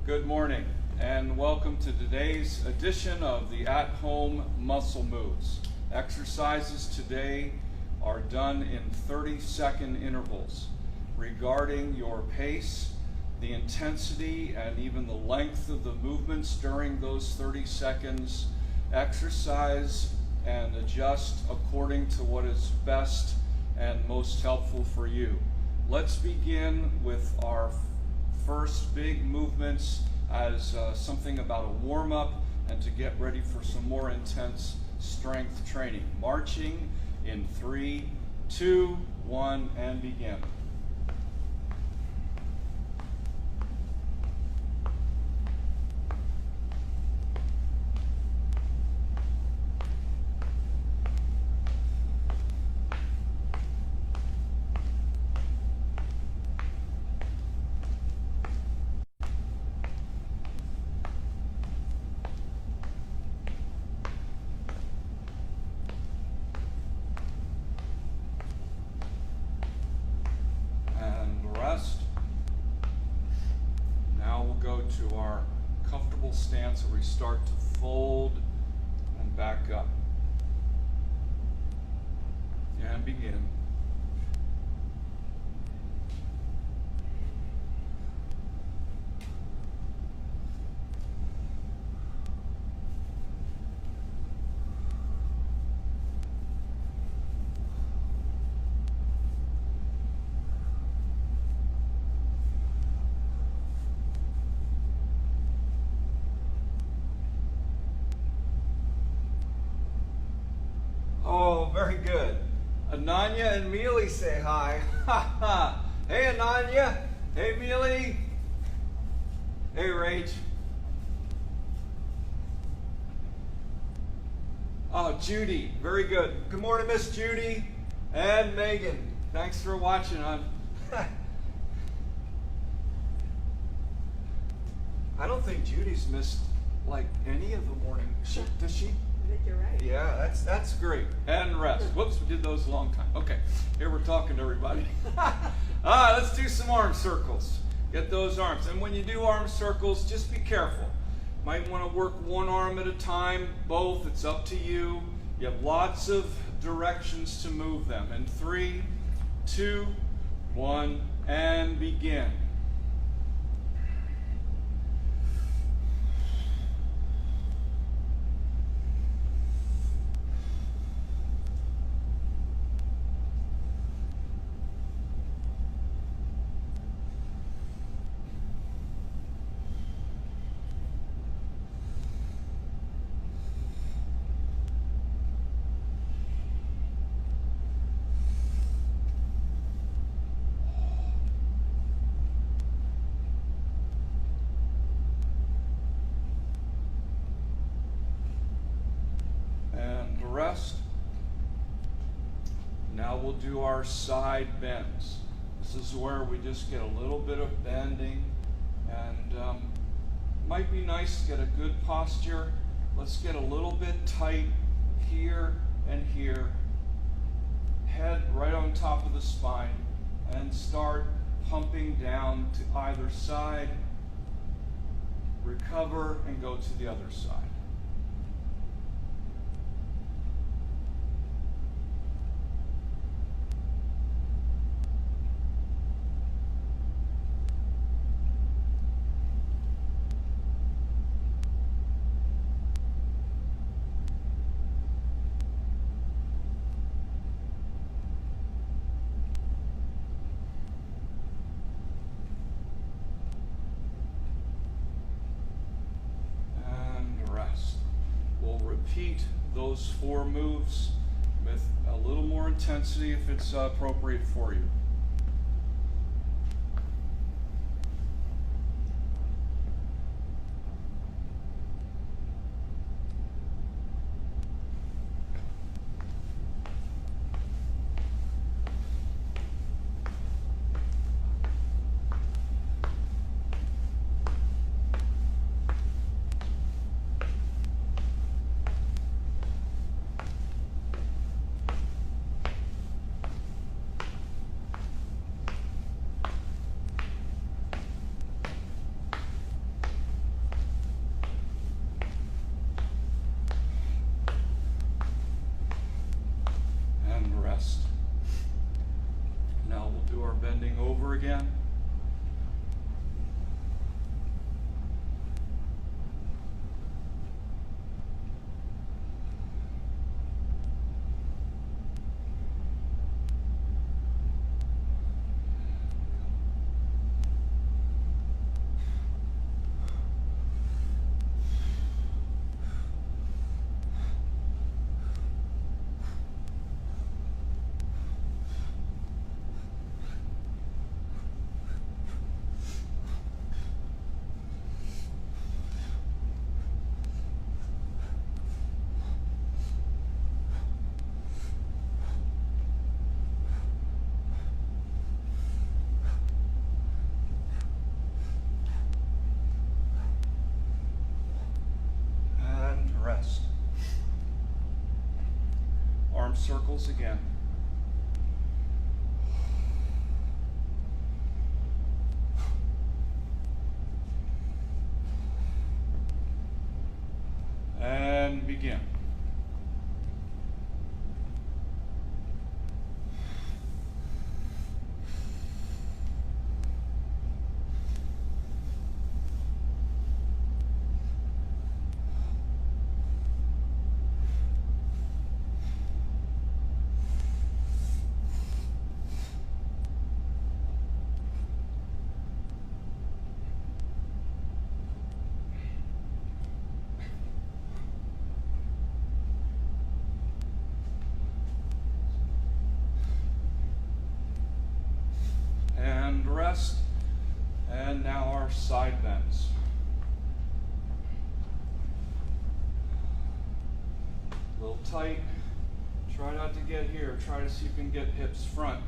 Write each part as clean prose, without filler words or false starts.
Good morning and welcome to today's edition of the At-Home Muscle Moves. Exercises today are done in 30-second intervals. Regarding your pace, the intensity, and even the length of the movements during those 30 seconds, exercise and adjust according to what is best and most helpful for you. Let's begin with our first big movements as something about a warm-up and to get ready for some more intense strength training. Marching in 3, 2, 1, and begin. Now we'll go to our comfortable stance where we start to fold and back up. And begin. Oh, very good. Ananya and Mealy say hi. Ha ha. Hey, Ananya. Hey, Mealy. Hey, Rach. Oh, Judy. Very good. Good morning, Miss Judy and Megan. Thanks for watching. I don't think Judy's missed like any of the morning. Does she? I think you're right. Yeah, that's great. And rest. Whoops, we did those a long time. Okay, here we're talking to everybody. Let's do some arm circles. Get those arms. And when you do arm circles, just be careful. Might want to work one arm at a time, both. It's up to you. You have lots of directions to move them. In 3, 2, 1, and begin. Rest. Now we'll do our side bends. This is where we just get a little bit of bending, and might be nice to get a good posture. Let's get a little bit tight here and here. Head right on top of the spine, and start pumping down to either side. Recover and go to the other side. Repeat those 4 moves with a little more intensity if it's appropriate for you. circles again. And begin. And rest. And now our side bends. A little tight. Try not to get here. Try to see if you can get hips front.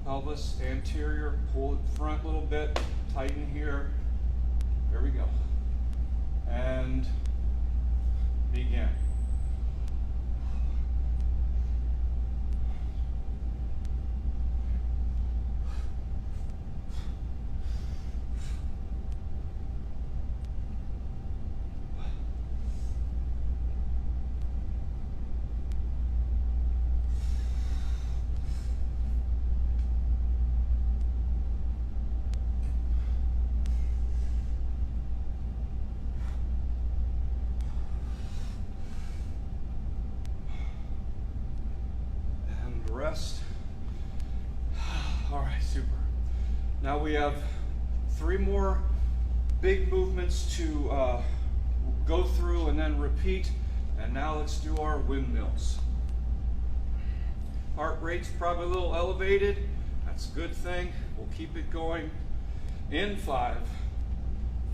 Pelvis anterior. Pull it front a little bit. Tighten here. There we go. And begin. Rest. All right, super. Now we have 3 more big movements to go through and then repeat. And now let's do our windmills. Heart rate's probably a little elevated. That's a good thing. We'll keep it going. In 5,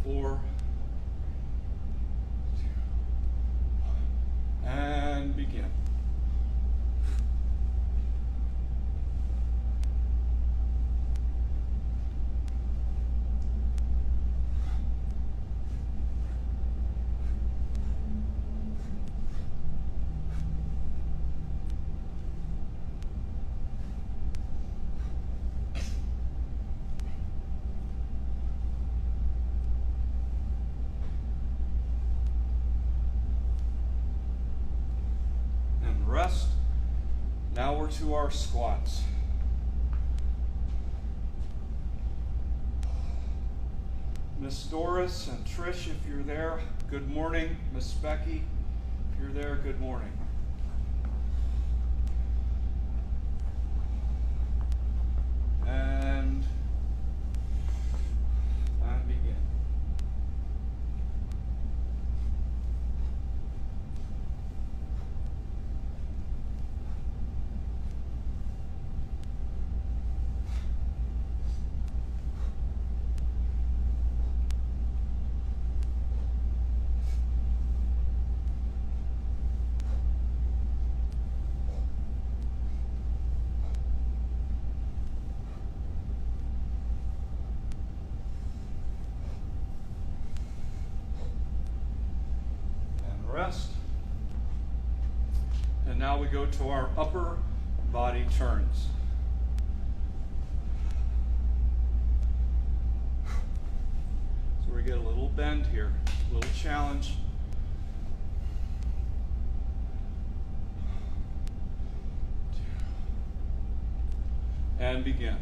4, 2, 1. And begin. Rest. Now we're to our squats. Miss Doris and Trish, if you're there, good morning. Miss Becky, if you're there, good morning. And begin. Rest. And now we go to our upper body turns. So we get a little bend here, a little challenge. And begin.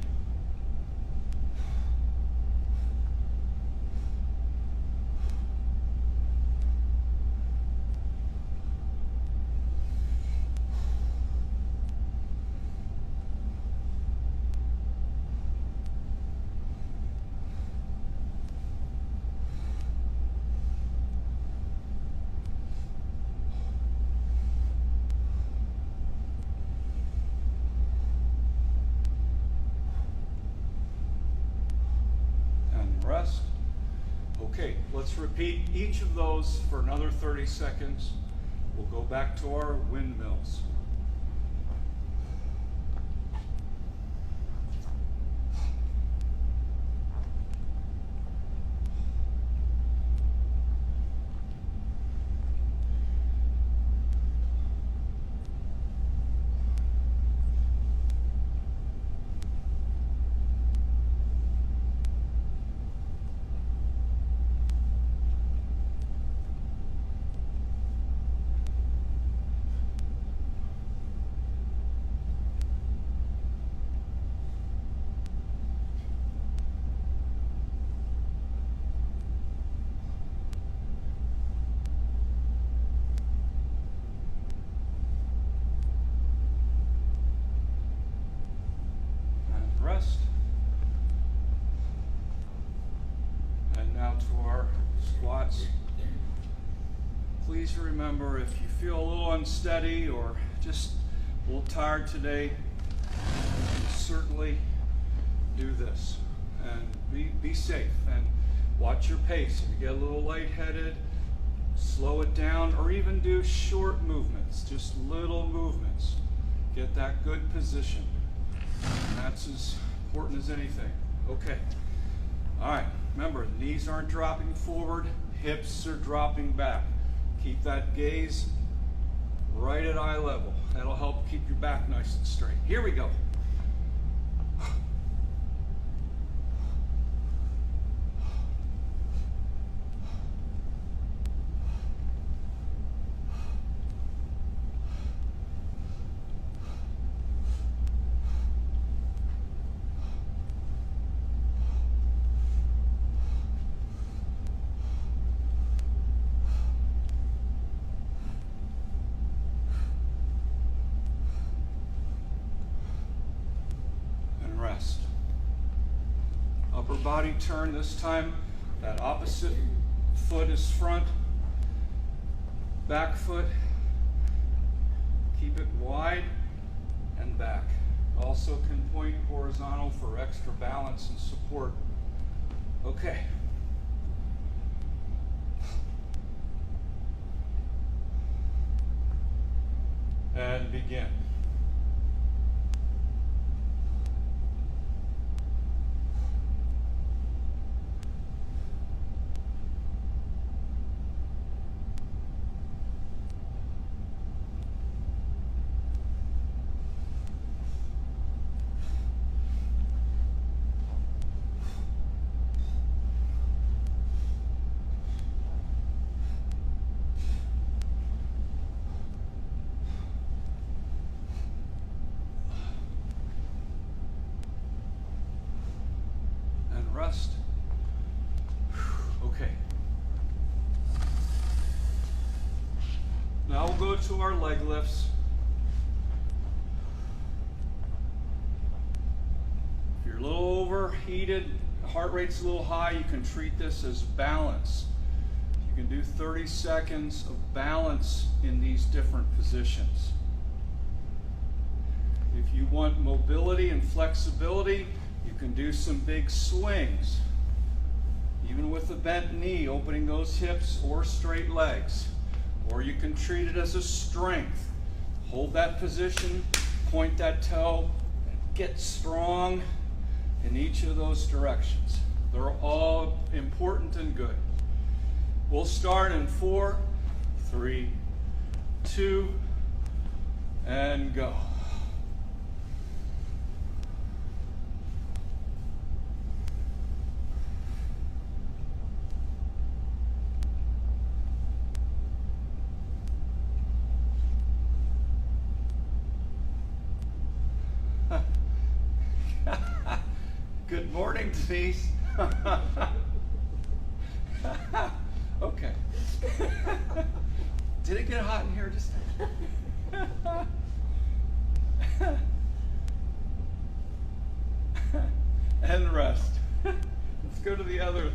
Rest. Okay, let's repeat each of those for another 30 seconds. We'll go back to our windmills. now to our squats. Please remember, if you feel a little unsteady or just a little tired today, certainly do this and be safe and watch your pace. If you get a little lightheaded, slow it down, or even do short movements, just little movements. Get that good position. And that's as important as anything. Okay. All right. Remember, knees aren't dropping forward, hips are dropping back. Keep that gaze right at eye level. That'll help keep your back nice and straight. Here we go. Rest. Upper body turn this time. That opposite foot is front. Back foot. Keep it wide and back. Also can point horizontal for extra balance and support. Okay. And begin. Rest. Okay. Now we'll go to our leg lifts. If you're a little overheated, heart rate's a little high, you can treat this as balance. You can do 30 seconds of balance in these different positions. If you want mobility and flexibility, you can do some big swings, even with a bent knee, opening those hips or straight legs. Or you can treat it as a strength. Hold that position, point that toe, get strong in each of those directions. They're all important and good. We'll start in 4, 3, 2, and go. Good morning, Denise. Okay. Did it get hot in here just and rest. Let's go to the other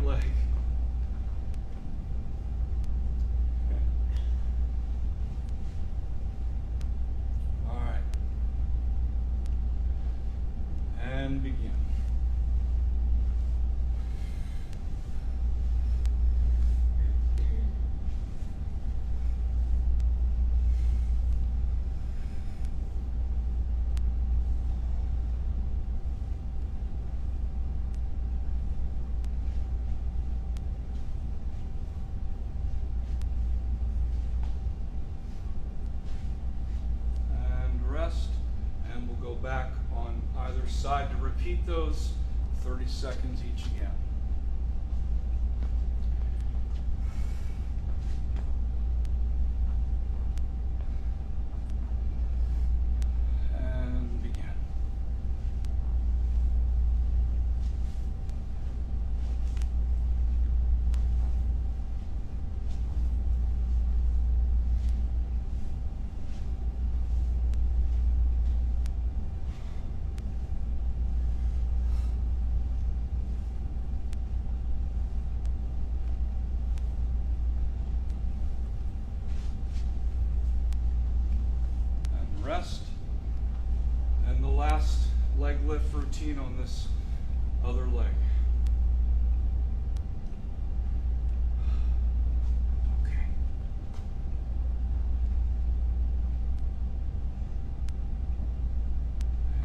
leg. All right. And begin. And we'll go back on either side to repeat those 30 seconds each again. And begin. on this other leg. Okay.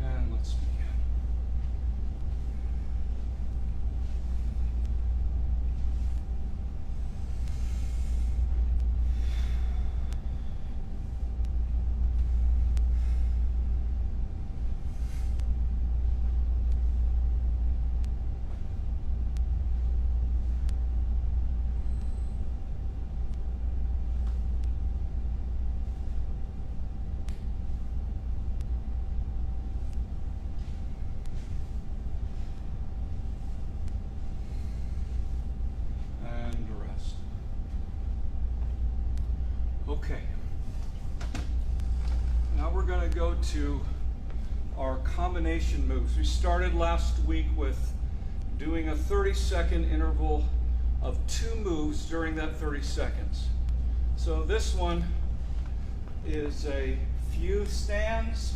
And let's begin. Okay, now we're going to go to our combination moves. We started last week with doing a 30-second interval of 2 moves during that 30 seconds. So this one is a few stands,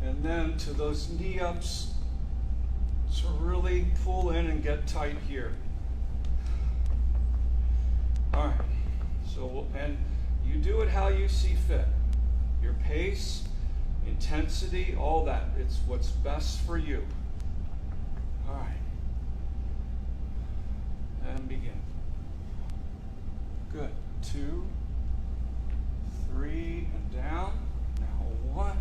and then to those knee ups to really pull in and get tight here. All right. So, and you do it how you see fit. Your pace, intensity, all that. It's what's best for you. All right. And begin. Good. 2, 3, and down. Now 1,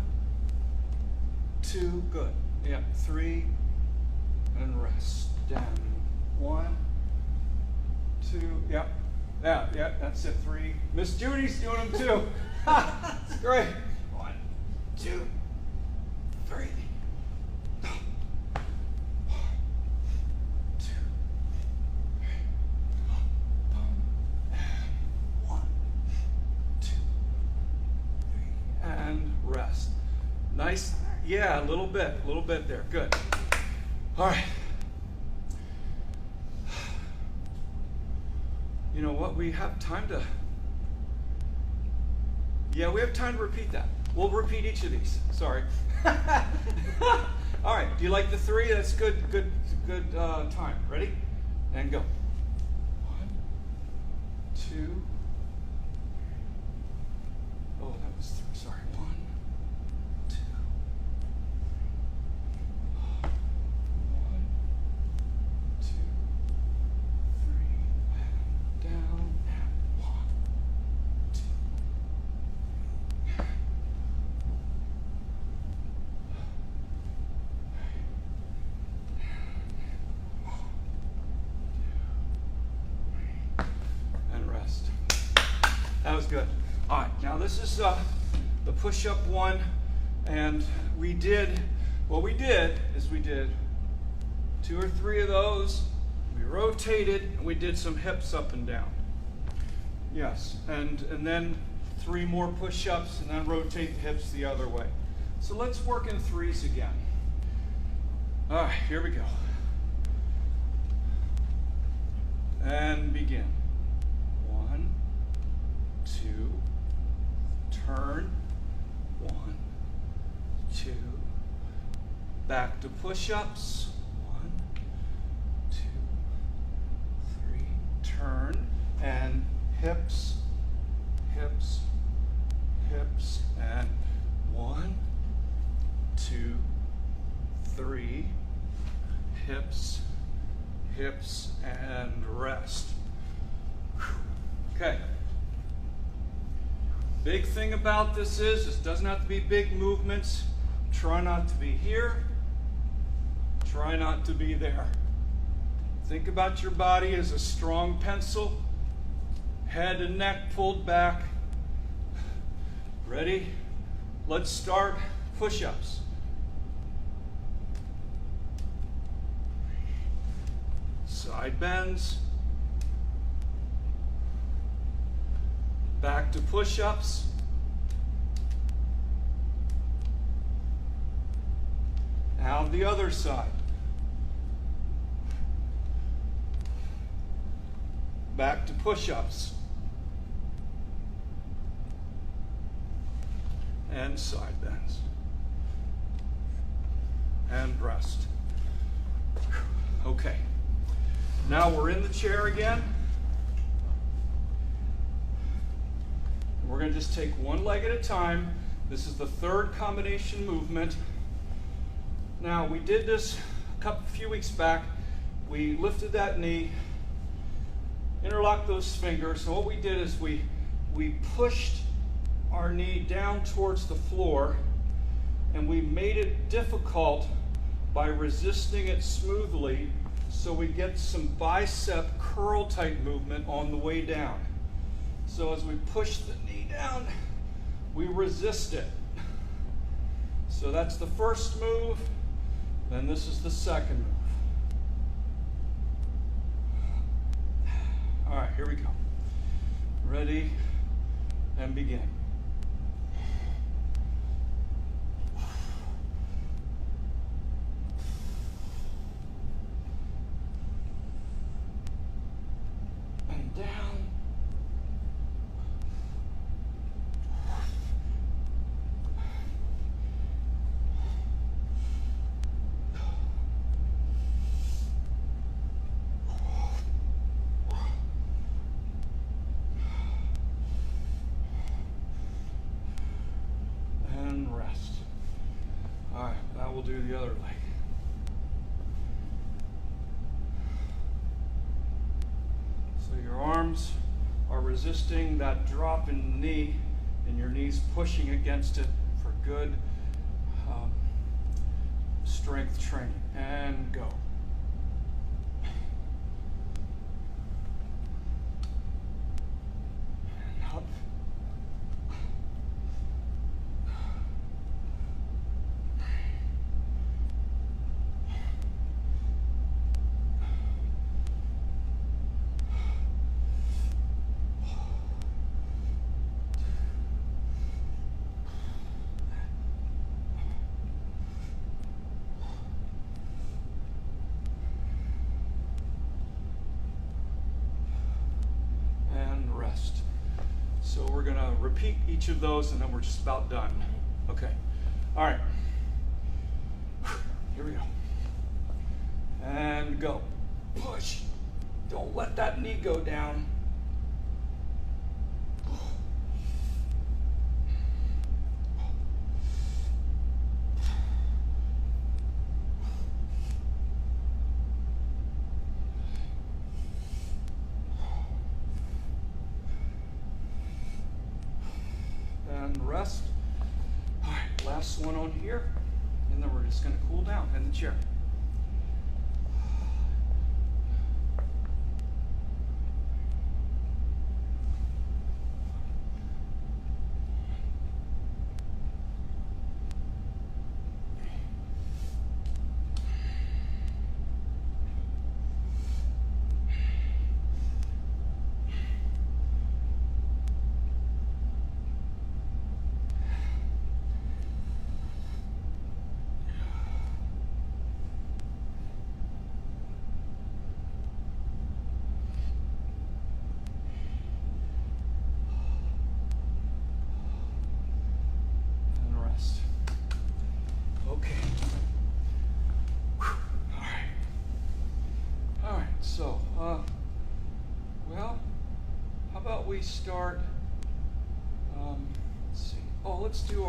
2, good. Yeah, 3, and rest. Down. 1, 2, yep. Yeah, that's it. 3. Miss Judy's doing them too. It's great. 1, 2, 3. 1, 2, 3. 1, 2, 3. And rest. Nice. Yeah, a little bit there. Good. All right. You know what, we have time to, we have time to repeat that. We'll repeat each of these, sorry. All right, do you like the 3? That's good time. Ready? And go. 1, 2, oh, that was 3, sorry. 1, 2, 1, 2, 3, down, and 1, 2. And rest. That was good. All right, now this is the push-up one, and we did 2 or 3 of those. We rotated, and we did some hips up and down. Yes, and then 3 more push-ups, and then rotate the hips the other way. So let's work in 3s again. All right, here we go. And begin. 1, 2, turn. 1, 2, back to push-ups. 1, 2, 3, turn, and hips, hips, hips, and 1, 2, 3, hips, hips, and rest. Okay. Big thing about this is it doesn't have to be big movements. Try not to be here. Try not to be there. Think about your body as a strong pencil. Head and neck pulled back. Ready? Let's start push-ups. Side bends. Back to push-ups. Now the other side. Back to push-ups. And side bends. and rest. Okay. Now we're in the chair again. We're going to just take one leg at a time. This is the third combination movement. Now, we did this a few weeks back. We lifted that knee, interlocked those fingers, and what we did is we pushed our knee down towards the floor, and we made it difficult by resisting it smoothly so we get some bicep curl type movement on the way down. So as we push the knee down, we resist it. So that's the first move, then this is the second move. All right, here we go. Ready, and begin. And down. We'll do the other leg. So your arms are resisting that drop in the knee, and your knees pushing against it for good strength training. And go. And up. So we're going to repeat each of those, and then we're just about done. Okay. All right. Here we go. And go. Push. Don't let that knee go down. Rest. All right, last one on here, and then we're just going to cool down in the chair. So, well, how about we start, let's see, let's do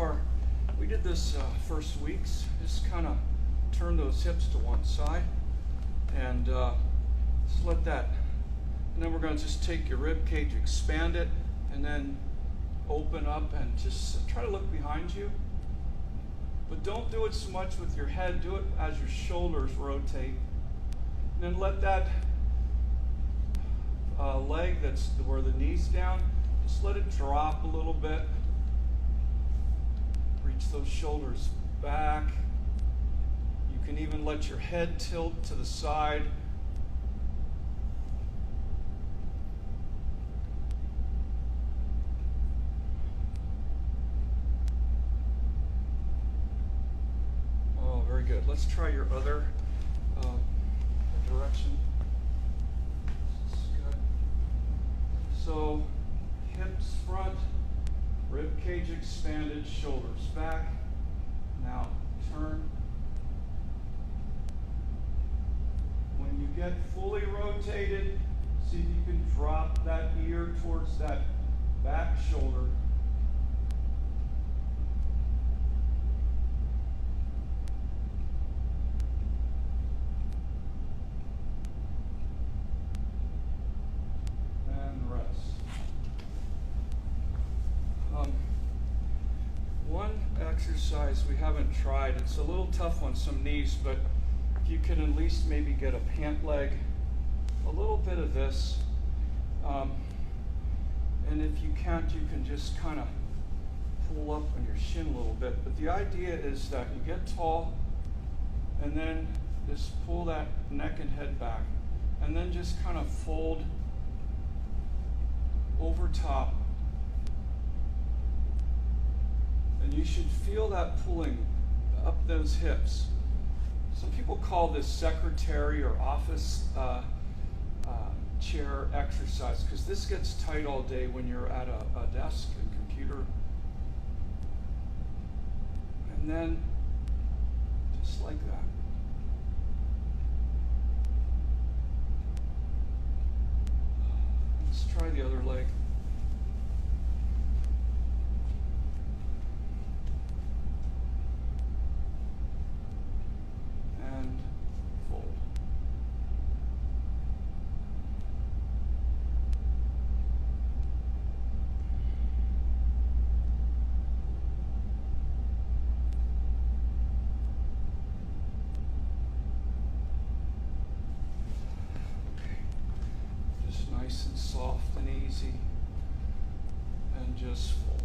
we did this first weeks, just kind of turn those hips to one side, and just let that, and then we're going to just take your rib cage, expand it, and then open up and just try to look behind you. But don't do it so much with your head, do it as your shoulders rotate. And then let that leg that's where the knee's down, just let it drop a little bit. Reach those shoulders back. You can even let your head tilt to the side. Oh, very good. Let's try your other direction. This is good. So, hips front, rib cage expanded, shoulders back. Now turn get fully rotated, see if you can drop that ear towards that back shoulder. And rest. One exercise we haven't tried, it's a little tough on some knees, but if you can at least maybe get a pant leg, a little bit of this, and if you can't, you can just kind of pull up on your shin a little bit. But the idea is that you get tall, and then just pull that neck and head back, and then just kind of fold over top. And you should feel that pulling up those hips. Some people call this secretary or office chair exercise, because this gets tight all day when you're at a desk and computer. And then, just like that. Let's try the other leg. And fold. Just nice and soft and easy. And just fold.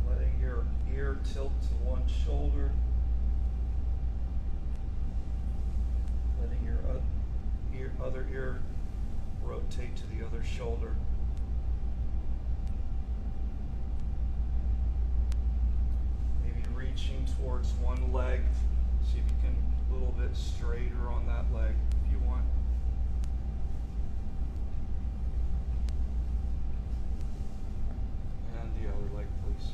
Letting your ear tilt to one shoulder. Letting your other ear rotate to the other shoulder. Maybe reaching towards one leg. See if you can a little bit straighter on that leg if you want. And the other leg, please.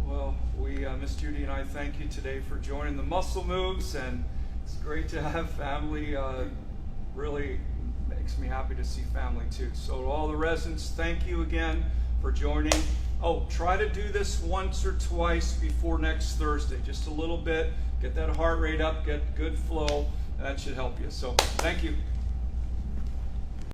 Well, Miss Judy and I thank you today for joining the Muscle Moves, and it's great to have family. Really makes me happy to see family too. So to all the residents, thank you again for joining. Oh, try to do this once or twice before next Thursday, just a little bit. Get that heart rate up, get good flow. That should help you. So thank you.